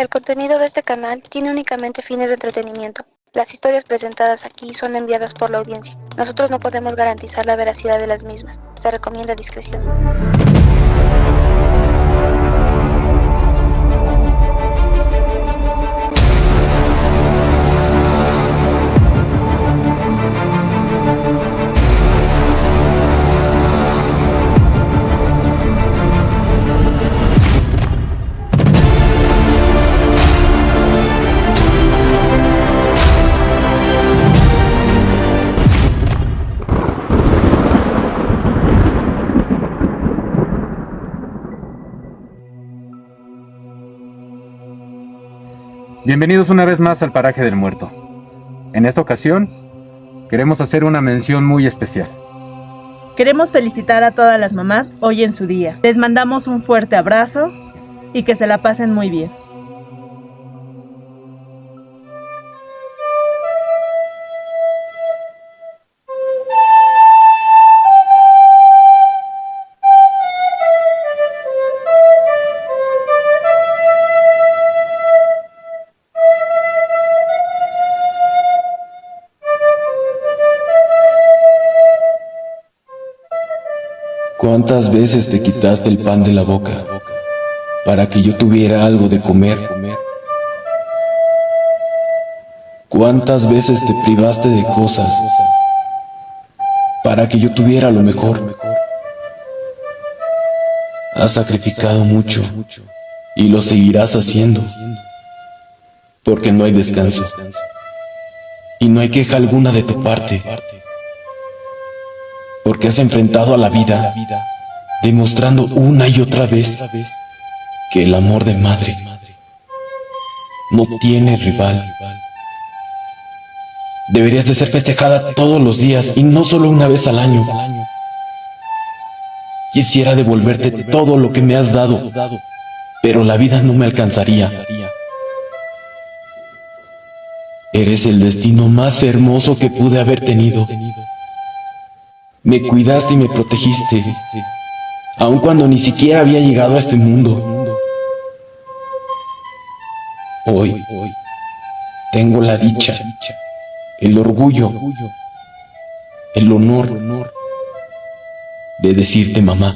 El contenido de este canal tiene únicamente fines de entretenimiento. Las historias presentadas aquí son enviadas por la audiencia. Nosotros no podemos garantizar la veracidad de las mismas. Se recomienda discreción. Bienvenidos una vez más al Paraje del Muerto. En esta ocasión, queremos hacer una mención muy especial. Queremos felicitar a todas las mamás hoy en su día. Les mandamos un fuerte abrazo y que se la pasen muy bien. ¿Cuántas veces te quitaste el pan de la boca para que yo tuviera algo de comer? ¿Cuántas veces te privaste de cosas para que yo tuviera lo mejor? Has sacrificado mucho y lo seguirás haciendo, porque no hay descanso y no hay queja alguna de tu parte. Porque has enfrentado a la vida, demostrando una y otra vez que el amor de madre no tiene rival. Deberías de ser festejada todos los días y no solo una vez al año. Quisiera devolverte todo lo que me has dado, pero la vida no me alcanzaría. Eres el destino más hermoso que pude haber tenido. Me cuidaste y me protegiste, aun cuando ni siquiera había llegado a este mundo. Hoy tengo la dicha, el orgullo, el honor de decirte, mamá,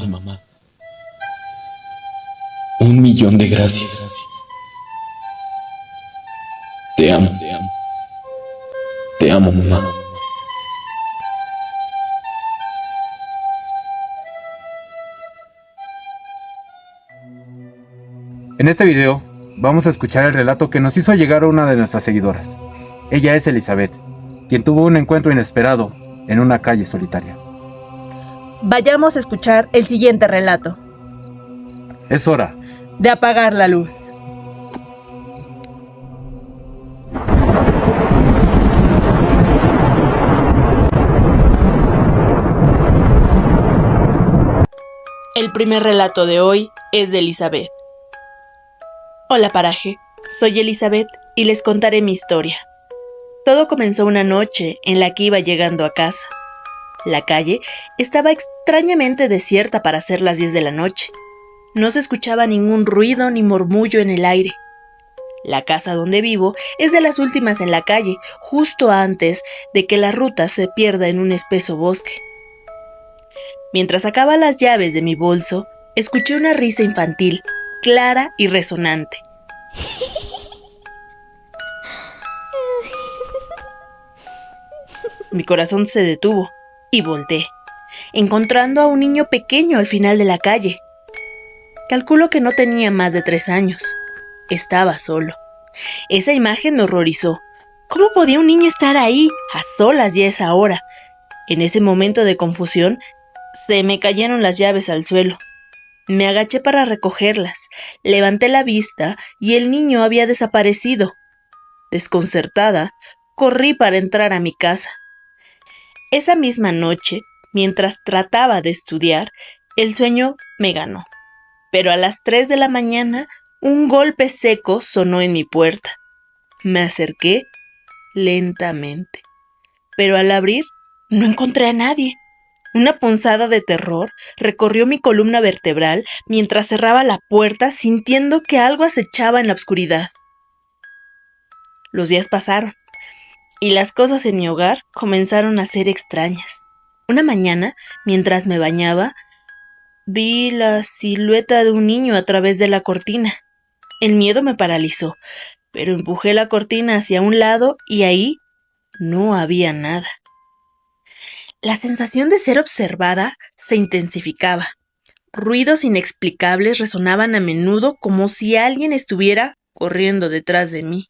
1.000.000 de gracias. Te amo, mamá. En este video, vamos a escuchar el relato que nos hizo llegar una de nuestras seguidoras. Ella es Elizabeth, quien tuvo un encuentro inesperado en una calle solitaria. Vayamos a escuchar el siguiente relato. Es hora de apagar la luz. El primer relato de hoy es de Elizabeth. Hola paraje, soy Elizabeth y les contaré mi historia. Todo comenzó una noche en la que iba llegando a casa. La calle estaba extrañamente desierta para ser las 10 de la noche. No se escuchaba ningún ruido ni murmullo en el aire. La casa donde vivo es de las últimas en la calle, justo antes de que la ruta se pierda en un espeso bosque. Mientras sacaba las llaves de mi bolso, escuché una risa infantil, clara y resonante. Mi corazón se detuvo y volteé, encontrando a un niño pequeño al final de la calle. Calculo que no tenía más de 3 años. Estaba solo. Esa imagen me horrorizó. ¿Cómo podía un niño estar ahí, a solas y a esa hora? En ese momento de confusión, se me cayeron las llaves al suelo. Me agaché para recogerlas, levanté la vista y el niño había desaparecido. Desconcertada, corrí para entrar a mi casa. Esa misma noche, mientras trataba de estudiar, el sueño me ganó. Pero a las 3 de la mañana, un golpe seco sonó en mi puerta. Me acerqué lentamente, pero al abrir no encontré a nadie. Una punzada de terror recorrió mi columna vertebral mientras cerraba la puerta, sintiendo que algo acechaba en la oscuridad. Los días pasaron y las cosas en mi hogar comenzaron a ser extrañas. Una mañana, mientras me bañaba, vi la silueta de un niño a través de la cortina. El miedo me paralizó, pero empujé la cortina hacia un lado y ahí no había nada. La sensación de ser observada se intensificaba. Ruidos inexplicables resonaban a menudo como si alguien estuviera corriendo detrás de mí.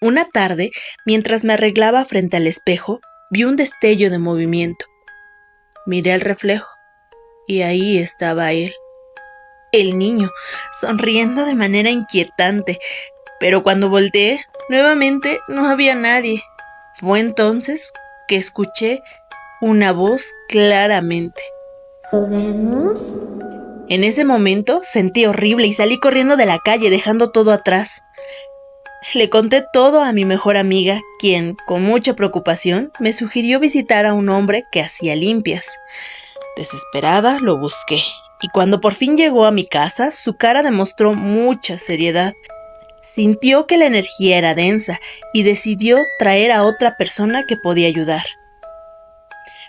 Una tarde, mientras me arreglaba frente al espejo, vi un destello de movimiento. Miré el reflejo y ahí estaba él, el niño, sonriendo de manera inquietante, pero cuando volteé, nuevamente no había nadie. Fue entonces que escuché una voz claramente. ¿Juguemos? En ese momento sentí horrible y salí corriendo de la calle dejando todo atrás. Le conté todo a mi mejor amiga, quien, con mucha preocupación, me sugirió visitar a un hombre que hacía limpias. Desesperada, lo busqué, y cuando por fin llegó a mi casa, su cara demostró mucha seriedad. Sintió que la energía era densa y decidió traer a otra persona que podía ayudar.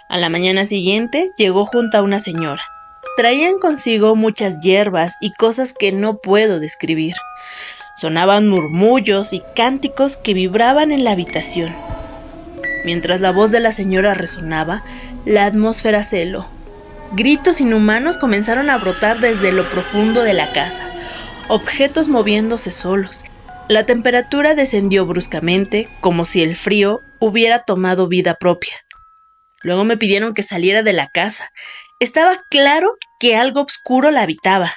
A la mañana siguiente llegó junto a una señora. Traían consigo muchas hierbas y cosas que no puedo describir. Sonaban murmullos y cánticos que vibraban en la habitación. Mientras la voz de la señora resonaba, la atmósfera se heló. Gritos inhumanos comenzaron a brotar desde lo profundo de la casa, objetos moviéndose solos. La temperatura descendió bruscamente, como si el frío hubiera tomado vida propia. Luego me pidieron que saliera de la casa. Estaba claro que algo oscuro la habitaba.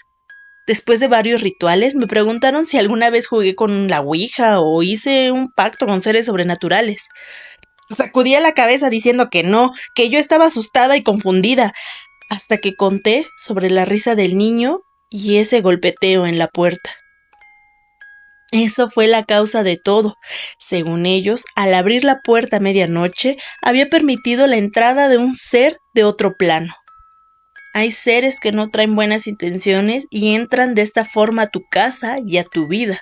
Después de varios rituales, me preguntaron si alguna vez jugué con la ouija o hice un pacto con seres sobrenaturales. Sacudía la cabeza diciendo que no, que yo estaba asustada y confundida, hasta que conté sobre la risa del niño y ese golpeteo en la puerta. Eso fue la causa de todo. Según ellos, al abrir la puerta a medianoche, había permitido la entrada de un ser de otro plano. Hay seres que no traen buenas intenciones y entran de esta forma a tu casa y a tu vida.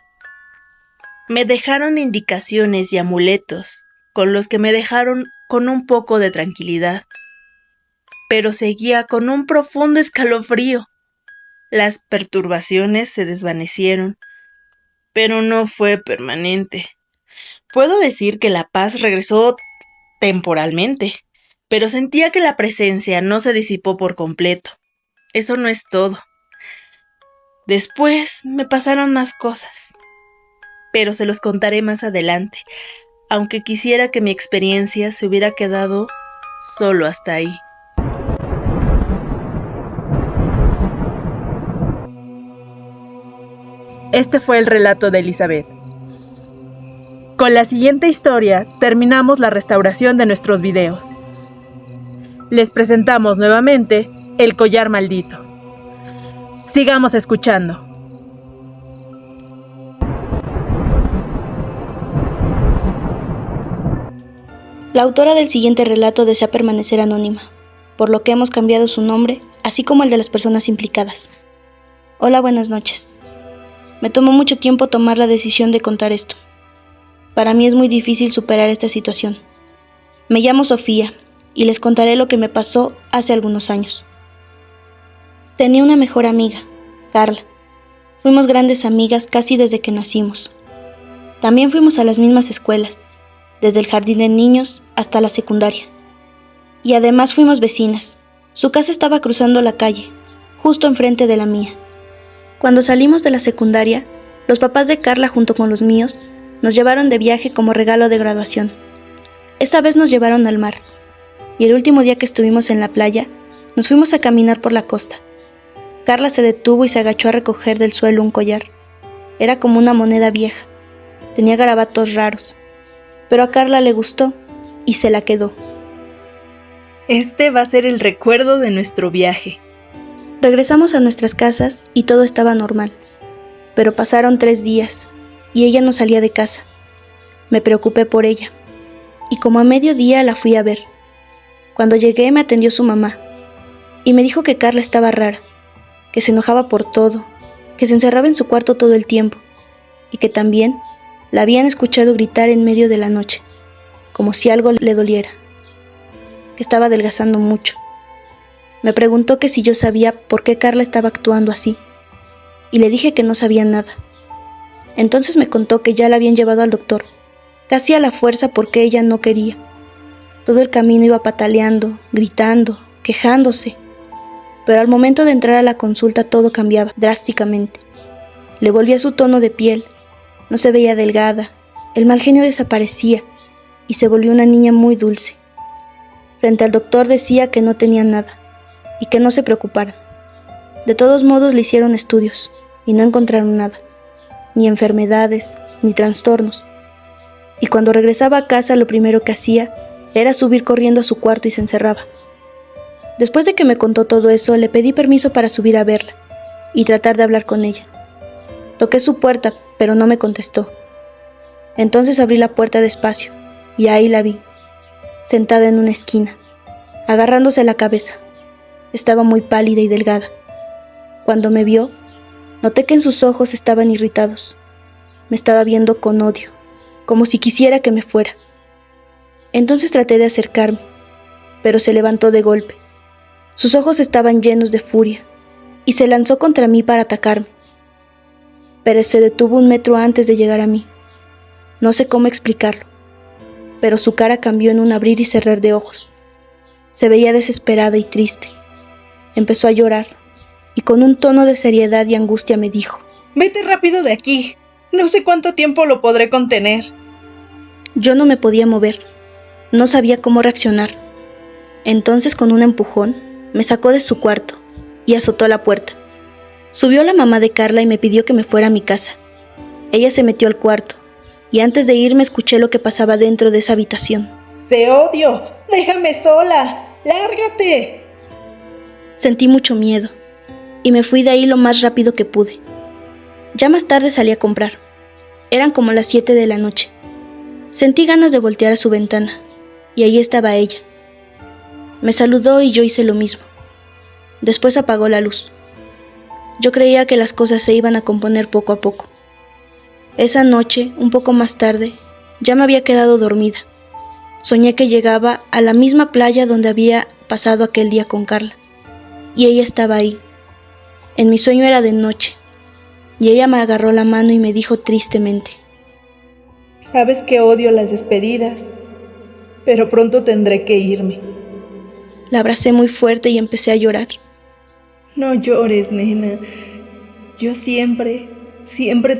Me dejaron indicaciones y amuletos, con los que me dejaron con un poco de tranquilidad. Pero seguía con un profundo escalofrío. Las perturbaciones se desvanecieron, pero no fue permanente. Puedo decir que la paz regresó temporalmente, pero sentía que la presencia no se disipó por completo. Eso no es todo. Después me pasaron más cosas, pero se los contaré más adelante, aunque quisiera que mi experiencia se hubiera quedado solo hasta ahí. Este fue el relato de Elizabeth. Con la siguiente historia terminamos la restauración de nuestros videos. Les presentamos nuevamente El collar maldito. Sigamos escuchando. La autora del siguiente relato desea permanecer anónima, por lo que hemos cambiado su nombre, así como el de las personas implicadas. Hola, buenas noches. Me tomó mucho tiempo tomar la decisión de contar esto. Para mí es muy difícil superar esta situación. Me llamo Sofía y les contaré lo que me pasó hace algunos años. Tenía una mejor amiga, Carla. Fuimos grandes amigas casi desde que nacimos. También fuimos a las mismas escuelas, desde el jardín de niños hasta la secundaria. Y además fuimos vecinas. Su casa estaba cruzando la calle, justo enfrente de la mía. Cuando salimos de la secundaria, los papás de Carla junto con los míos nos llevaron de viaje como regalo de graduación. Esta vez nos llevaron al mar, y el último día que estuvimos en la playa, nos fuimos a caminar por la costa. Carla se detuvo y se agachó a recoger del suelo un collar. Era como una moneda vieja, tenía garabatos raros, pero a Carla le gustó y se la quedó. Este va a ser el recuerdo de nuestro viaje. Regresamos a nuestras casas y todo estaba normal, pero pasaron 3 días y ella no salía de casa. Me preocupé por ella y como a mediodía la fui a ver. Cuando llegué me atendió su mamá y me dijo que Carla estaba rara, que se enojaba por todo, que se encerraba en su cuarto todo el tiempo y que también La habían escuchado gritar en medio de la noche, como si algo le doliera, que estaba adelgazando mucho. Me preguntó que si yo sabía por qué Carla estaba actuando así, y le dije que no sabía nada. Entonces me contó que ya la habían llevado al doctor, casi a la fuerza porque ella no quería. Todo el camino iba pataleando, gritando, quejándose. Pero al momento de entrar a la consulta todo cambiaba drásticamente. Le volvía su tono de piel, no se veía delgada, el mal genio desaparecía y se volvió una niña muy dulce. Frente al doctor decía que no tenía nada y que no se preocupara. De todos modos le hicieron estudios y no encontraron nada, ni enfermedades, ni trastornos. Y cuando regresaba a casa lo primero que hacía era subir corriendo a su cuarto y se encerraba. Después de que me contó todo eso, le pedí permiso para subir a verla y tratar de hablar con ella. Toqué su puerta, pero no me contestó. Entonces abrí la puerta despacio y ahí la vi, sentada en una esquina, agarrándose la cabeza. Estaba muy pálida y delgada. Cuando me vio, noté que en sus ojos estaban irritados. Me estaba viendo con odio, como si quisiera que me fuera. Entonces traté de acercarme, pero se levantó de golpe. Sus ojos estaban llenos de furia y se lanzó contra mí para atacarme. Pero se detuvo 1 metro antes de llegar a mí. No sé cómo explicarlo, pero su cara cambió en un abrir y cerrar de ojos. Se veía desesperada y triste. Empezó a llorar y con un tono de seriedad y angustia me dijo: Vete rápido de aquí. No sé cuánto tiempo lo podré contener. Yo no me podía mover. No sabía cómo reaccionar. Entonces, con un empujón, me sacó de su cuarto y azotó la puerta. Subió la mamá de Carla y me pidió que me fuera a mi casa. Ella se metió al cuarto y antes de irme escuché lo que pasaba dentro de esa habitación. ¡Te odio! ¡Déjame sola! ¡Lárgate! Sentí mucho miedo y me fui de ahí lo más rápido que pude. Ya más tarde salí a comprar. Eran como las 7 de la noche. Sentí ganas de voltear a su ventana y ahí estaba ella. Me saludó y yo hice lo mismo. Después apagó la luz. Yo creía que las cosas se iban a componer poco a poco. Esa noche, un poco más tarde, ya me había quedado dormida. Soñé que llegaba a la misma playa donde había pasado aquel día con Carla. Y ella estaba ahí. En mi sueño era de noche. Y ella me agarró la mano y me dijo tristemente: Sabes que odio las despedidas, pero pronto tendré que irme. La abracé muy fuerte y empecé a llorar. No llores, nena. Yo siempre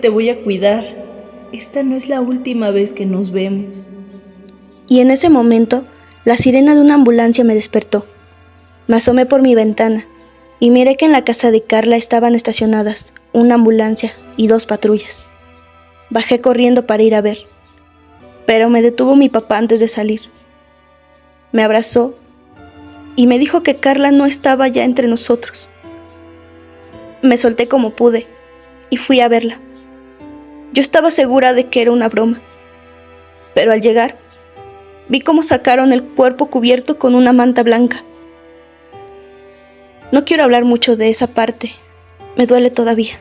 te voy a cuidar. Esta no es la última vez que nos vemos. Y en ese momento, la sirena de una ambulancia me despertó. Me asomé por mi ventana y miré que en la casa de Carla estaban estacionadas una ambulancia y 2 patrullas. Bajé corriendo para ir a ver, pero me detuvo mi papá antes de salir. Me abrazó y me dijo que Carla no estaba ya entre nosotros. Me solté como pude y fui a verla. Yo estaba segura de que era una broma, pero al llegar, vi cómo sacaron el cuerpo cubierto con una manta blanca. No quiero hablar mucho de esa parte, me duele todavía.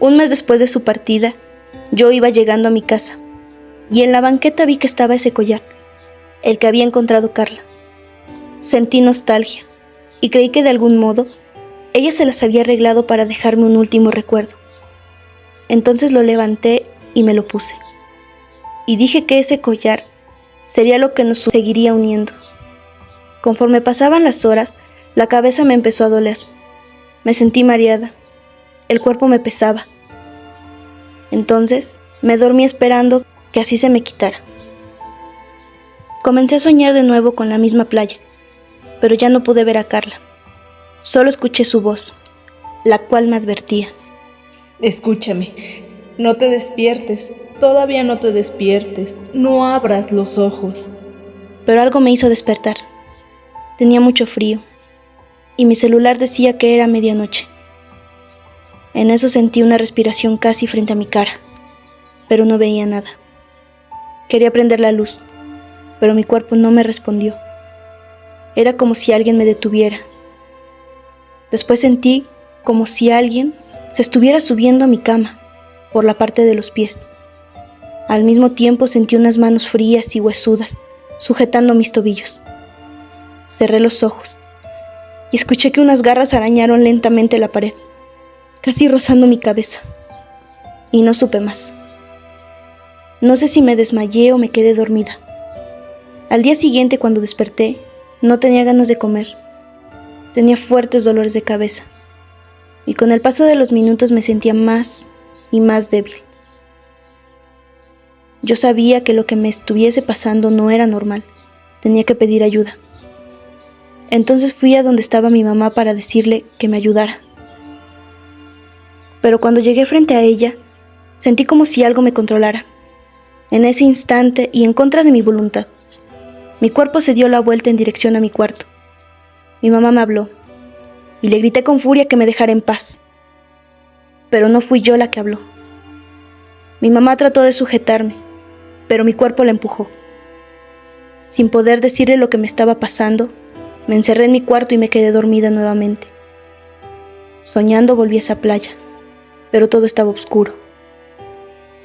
1 mes después de su partida, yo iba llegando a mi casa, y en la banqueta vi que estaba ese collar, el que había encontrado Carla. Sentí nostalgia, y creí que de algún modo, ella se las había arreglado para dejarme un último recuerdo. Entonces lo levanté y me lo puse. Y dije que ese collar sería lo que nos seguiría uniendo. Conforme pasaban las horas, la cabeza me empezó a doler. Me sentí mareada. El cuerpo me pesaba. Entonces me dormí esperando que así se me quitara. Comencé a soñar de nuevo con la misma playa, pero ya no pude ver a Carla. Solo escuché su voz, la cual me advertía: Escúchame, no te despiertes, todavía no te despiertes, no abras los ojos. Pero algo me hizo despertar. Tenía mucho frío, y mi celular decía que era medianoche. En eso sentí una respiración casi frente a mi cara, pero no veía nada. Quería prender la luz, pero mi cuerpo no me respondió. Era como si alguien me detuviera. Después sentí como si alguien se estuviera subiendo a mi cama por la parte de los pies. Al mismo tiempo sentí unas manos frías y huesudas sujetando mis tobillos. Cerré los ojos y escuché que unas garras arañaron lentamente la pared, casi rozando mi cabeza. Y no supe más. No sé si me desmayé o me quedé dormida. Al día siguiente, cuando desperté, no tenía ganas de comer. Tenía fuertes dolores de cabeza. Y con el paso de los minutos me sentía más y más débil. Yo sabía que lo que me estuviese pasando no era normal. Tenía que pedir ayuda. Entonces fui a donde estaba mi mamá para decirle que me ayudara. Pero cuando llegué frente a ella, sentí como si algo me controlara. En ese instante y en contra de mi voluntad, mi cuerpo se dio la vuelta en dirección a mi cuarto. Mi mamá me habló y le grité con furia que me dejara en paz. Pero no fui yo la que habló. Mi mamá trató de sujetarme, pero mi cuerpo la empujó. Sin poder decirle lo que me estaba pasando, me encerré en mi cuarto y me quedé dormida nuevamente. Soñando volví a esa playa, pero todo estaba oscuro.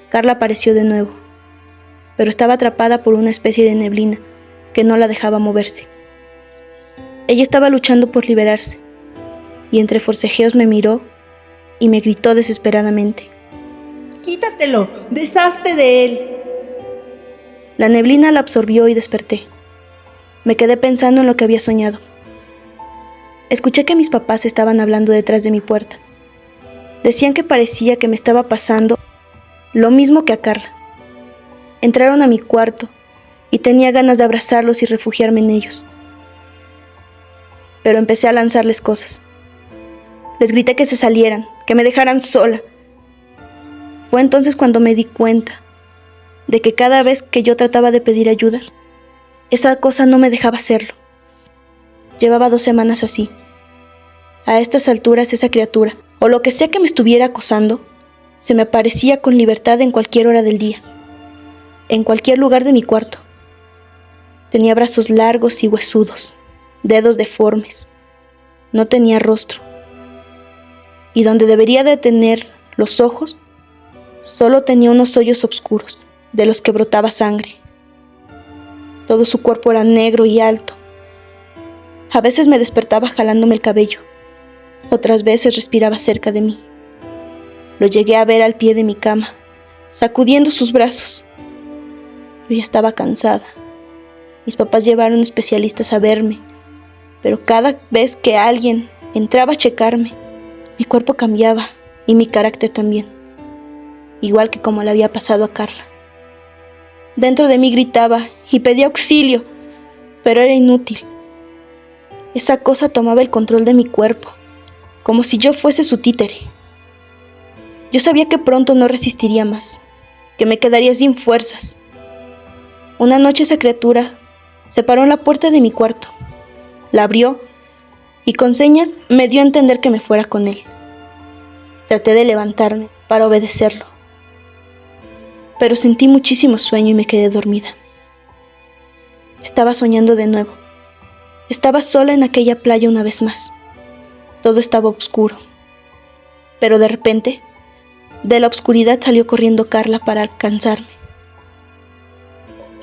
Carla apareció de nuevo, pero estaba atrapada por una especie de neblina que no la dejaba moverse. Ella estaba luchando por liberarse, y entre forcejeos me miró y me gritó desesperadamente: ¡Quítatelo! ¡Deshazte de él! La neblina la absorbió y desperté. Me quedé pensando en lo que había soñado. Escuché que mis papás estaban hablando detrás de mi puerta. Decían que parecía que me estaba pasando lo mismo que a Carla. Entraron a mi cuarto y tenía ganas de abrazarlos y refugiarme en ellos. Pero empecé a lanzarles cosas. Les grité que se salieran, que me dejaran sola. Fue entonces cuando me di cuenta de que cada vez que yo trataba de pedir ayuda, esa cosa no me dejaba hacerlo. Llevaba 2 semanas así. A estas alturas esa criatura, o lo que sea que me estuviera acosando, se me aparecía con libertad en cualquier hora del día, en cualquier lugar de mi cuarto. Tenía brazos largos y huesudos, dedos deformes. No tenía rostro. Y donde debería de tener los ojos, solo tenía unos hoyos oscuros, de los que brotaba sangre. Todo su cuerpo era negro y alto. A veces me despertaba jalándome el cabello, otras veces respiraba cerca de mí. Lo llegué a ver al pie de mi cama, sacudiendo sus brazos. Yo ya estaba cansada. Mis papás llevaron especialistas a verme, pero cada vez que alguien entraba a checarme, mi cuerpo cambiaba y mi carácter también, igual que como le había pasado a Carla. Dentro de mí gritaba y pedía auxilio, pero era inútil. Esa cosa tomaba el control de mi cuerpo, como si yo fuese su títere. Yo sabía que pronto no resistiría más, que me quedaría sin fuerzas. Una noche esa criatura se paró en la puerta de mi cuarto, la abrió y con señas me dio a entender que me fuera con él. Traté de levantarme para obedecerlo, pero sentí muchísimo sueño y me quedé dormida. Estaba soñando de nuevo. Estaba sola en aquella playa una vez más. Todo estaba oscuro. Pero de repente, de la oscuridad salió corriendo Carla para alcanzarme.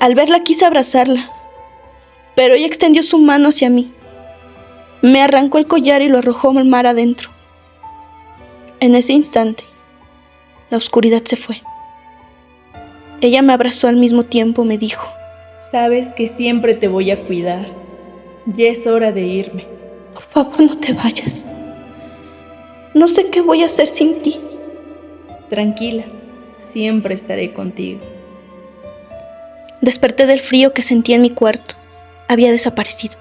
Al verla quise abrazarla, pero ella extendió su mano hacia mí. Me arrancó el collar y lo arrojó al mar adentro. En ese instante, la oscuridad se fue. Ella me abrazó al mismo tiempo, me dijo: Sabes que siempre te voy a cuidar. Ya es hora de irme. Por favor, no te vayas. No sé qué voy a hacer sin ti. Tranquila, siempre estaré contigo. Desperté del frío que sentía en mi cuarto. Había desaparecido.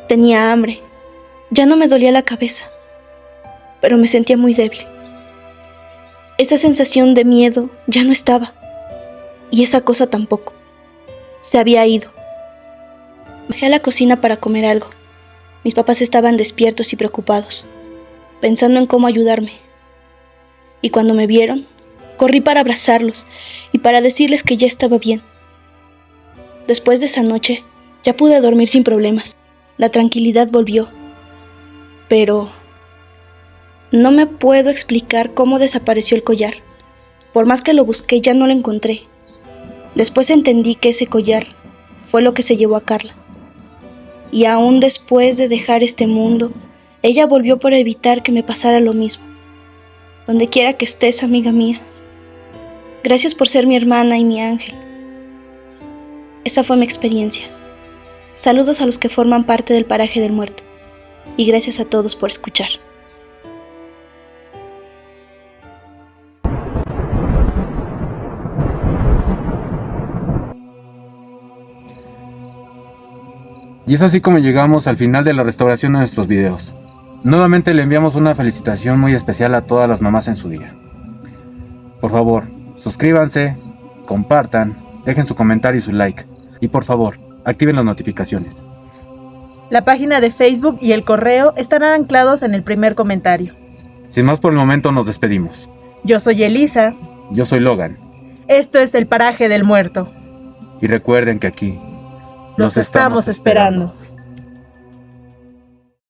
Tenía hambre. Ya no me dolía la cabeza, pero me sentía muy débil. Esa sensación de miedo ya no estaba, y esa cosa tampoco. Se había ido. Bajé a la cocina para comer algo. Mis papás estaban despiertos y preocupados, pensando en cómo ayudarme. Y cuando me vieron, corrí para abrazarlos y para decirles que ya estaba bien. Después de esa noche, ya pude dormir sin problemas. La tranquilidad volvió. Pero no me puedo explicar cómo desapareció el collar. Por más que lo busqué, ya no lo encontré. Después entendí que ese collar fue lo que se llevó a Carla. Y aún después de dejar este mundo, ella volvió por evitar que me pasara lo mismo. Donde quiera que estés, amiga mía. Gracias por ser mi hermana y mi ángel. Esa fue mi experiencia. Saludos a los que forman parte del paraje del muerto. Y gracias a todos por escuchar. Y es así como llegamos al final de la restauración de nuestros videos. Nuevamente le enviamos una felicitación muy especial a todas las mamás en su día. Por favor, suscríbanse, compartan, dejen su comentario y su like. Y por favor, activen las notificaciones. La página de Facebook y el correo estarán anclados en el primer comentario. Sin más por el momento, nos despedimos. Yo soy Elisa. Yo soy Logan. Esto es el paraje del muerto. Y recuerden que aquí Los estamos esperando.